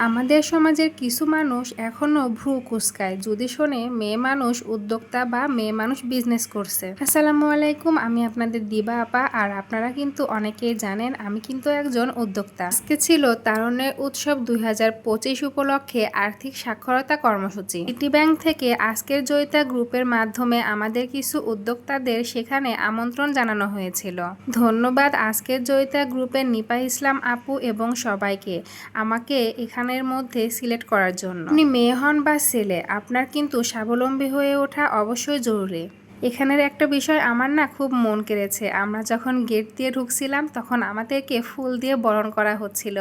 আমাদের সমাজের কিছু মানুষ এখনো ভ্রু কুঁচকায় যদি শোনে মেয়ে মানুষ উদ্যোক্তা বা মেয়ে মানুষ বিজনেস করছে। আসসালামু আলাইকুম, আমি আপনাদের দিবা আপা। আর আপনারা কিন্তু অনেকেই জানেন আমি কিন্তু একজন উদ্যোক্তা। আজকে ছিল তারুণ্যের উৎসব 2025 উপলক্ষে আর্থিক সাক্ষরতা কর্মসূচি। সিটি ব্যাংক থেকে আজকের জয়িতা গ্রুপের মাধ্যমে আমাদের কিছু উদ্যোক্তাদের সেখানে আমন্ত্রণ জানানো হয়েছিল। ধন্যবাদ আজকের জয়িতা গ্রুপের নিপা ইসলাম আপু এবং সবাইকে আমাকে এখানের মধ্যে সিলেক্ট করার জন্য। আপনি মেয়ে হন বা ছেলে, আপনার কিন্তু স্বাবলম্বী হয়ে ওঠা অবশ্যই জরুরি। এখানের একটা বিষয় আমার না খুব মন কেড়েছে। আমরা যখন গেট দিয়ে ঢুকছিলাম তখন আমাদেরকে ফুল দিয়ে বরণ করা হচ্ছিল।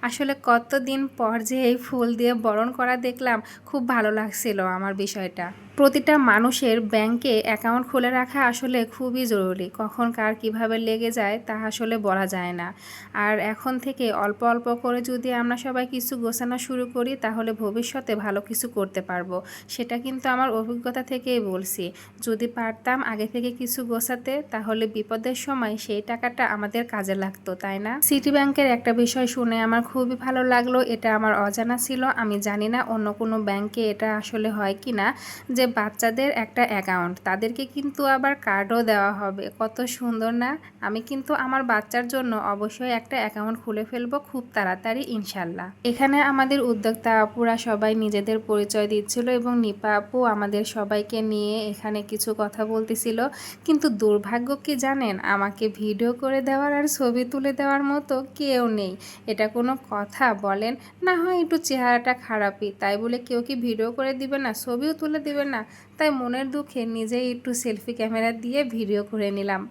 আসলে কতদিন পর যে এই ফুল দিয়ে বরণ করা দেখলাম, খুব ভালো লাগছিল আমার বিষয়টা। প্রতিটা মানুষের ব্যাংকে অ্যাকাউন্ট খুলে রাখা আসলে খুবই জরুরি। কখন কার কিভাবে লেগে যায় তা আসলে বলা যায় না। আর এখন থেকে অল্প অল্প করে যদি আমরা সবাই কিছু গোছানো শুরু করি তাহলে ভবিষ্যতে ভালো কিছু করতে পারবো। সেটা কিন্তু আমার অভিজ্ঞতা থেকেই বলছি। যদি পারতাম আগে থেকে কিছু গোছাতে তাহলে বিপদের সময় সেই টাকাটা আমাদের কাজে লাগতো, তাই না? সিটি ব্যাংকের একটা বিষয় শুনে আমার খুবই ভালো লাগলো। এটা আমার অজানা ছিল। আমি জানি না অন্য কোনো ব্যাংকে এটা আসলে হয় কি না, যে বাচ্চাদের একটা অ্যাকাউন্ট তাদেরকে কিন্তু আবার কার্ডও দেওয়া হবে। কত সুন্দর না? আমি কিন্তু আমার বাচ্চার জন্য অবশ্যই একটা অ্যাকাউন্ট খুলে ফেলবো খুব তাড়াতাড়ি ইনশাল্লাহ। এখানে আমাদের উদ্যোক্তা আপুরা সবাই নিজেদের পরিচয় দিচ্ছিল এবং নিপা আপু আমাদের সবাইকে নিয়ে এখানে কিছু কথা বলতেছিল। কিন্তু দুর্ভাগ্য কি জানেন, আমাকে ভিডিও করে দেওয়ার আর ছবি তুলে দেওয়ার মতো কেউ নেই। এটা কোনো কথা বলেন? না হয় একটু চেহারাটা খারাপই তাই বলে কেউ কি ভিডিও করে দিবে না, ছবিও তুলে দিবে না? তাই মনের দুঃখে নিজেই একটু সেলফি ক্যামেরা দিয়ে ভিডিও করে নিলাম।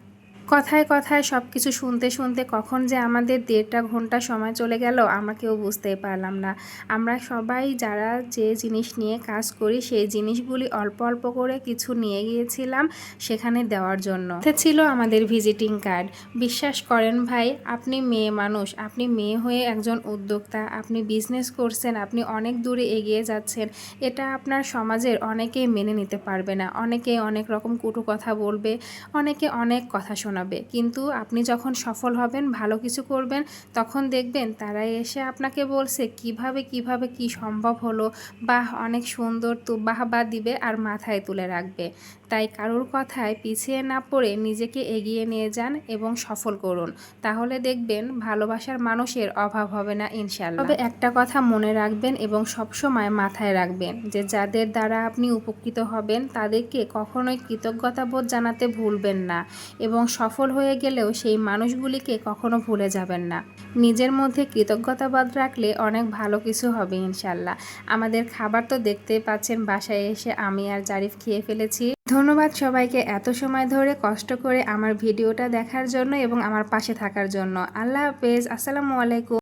কথায় কথায় সব কিছু শুনতে শুনতে কখন যে আমাদের 1.5 ঘন্টা সময় চলে গেল আমরা কেউ বুঝতেই পারলাম না। আমরা সবাই যারা যে জিনিস নিয়ে কাজ করি সেই জিনিসগুলি অল্প অল্প করে কিছু নিয়ে গিয়েছিলাম সেখানে দেওয়ার জন্য। এটা ছিল আমাদের ভিজিটিং কার্ড। বিশ্বাস করেন ভাই, আপনি মেয়ে মানুষ, আপনি মেয়ে হয়ে একজন উদ্যোক্তা, আপনি বিজনেস করছেন, আপনি অনেক দূরে এগিয়ে যাচ্ছেন, এটা আপনার সমাজের অনেকেই মেনে নিতে পারবে না। অনেকে অনেক রকম কটু কথা বলবে, অনেকে অনেক কথা শোনাবে, কিন্তু আপনি যখন সফল হবেন, ভালো কিছু করবেন, তখন দেখবেন তারাই এসে আপনাকে বলছে কিভাবে কিভাবে কি সম্ভব হলো, বা অনেক সুন্দর তো বাহবা দিবে আর মাথায় তুলে রাখবে। তাই কারোর কথায় পিছিয়ে না পড়ে নিজেকে এগিয়ে নিয়ে যান এবং সফল করুন। তাহলে দেখবেন ভালোবাসার মানুষের অভাব হবে না ইনশাল্লাহ। তবে একটা কথা মনে রাখবেন এবং সবসময় মাথায় রাখবেন যে যাদের দ্বারা আপনি উপকৃত হবেন তাদেরকে কখনোই কৃতজ্ঞতাবোধ জানাতে ভুলবেন না, এবং সফল হয়ে গেলেও সেই মানুষগুলিকে কখনো ভুলে যাবেন না। নিজের মধ্যে কৃতজ্ঞতাবোধ রাখলে অনেক ভালো কিছু হবে ইনশাল্লাহ। আমাদের খাবার তো দেখতেই পাচ্ছেন, বাসায় এসে আমি আর জারিফ খেয়ে ফেলেছি। ধন্যবাদ সবাইকে এত সময় ধরে কষ্ট করে আমার ভিডিওটা দেখার জন্য এবং আমার পাশে থাকার জন্য। আল্লাহ হাফেজ, আসসালামু আলাইকুম।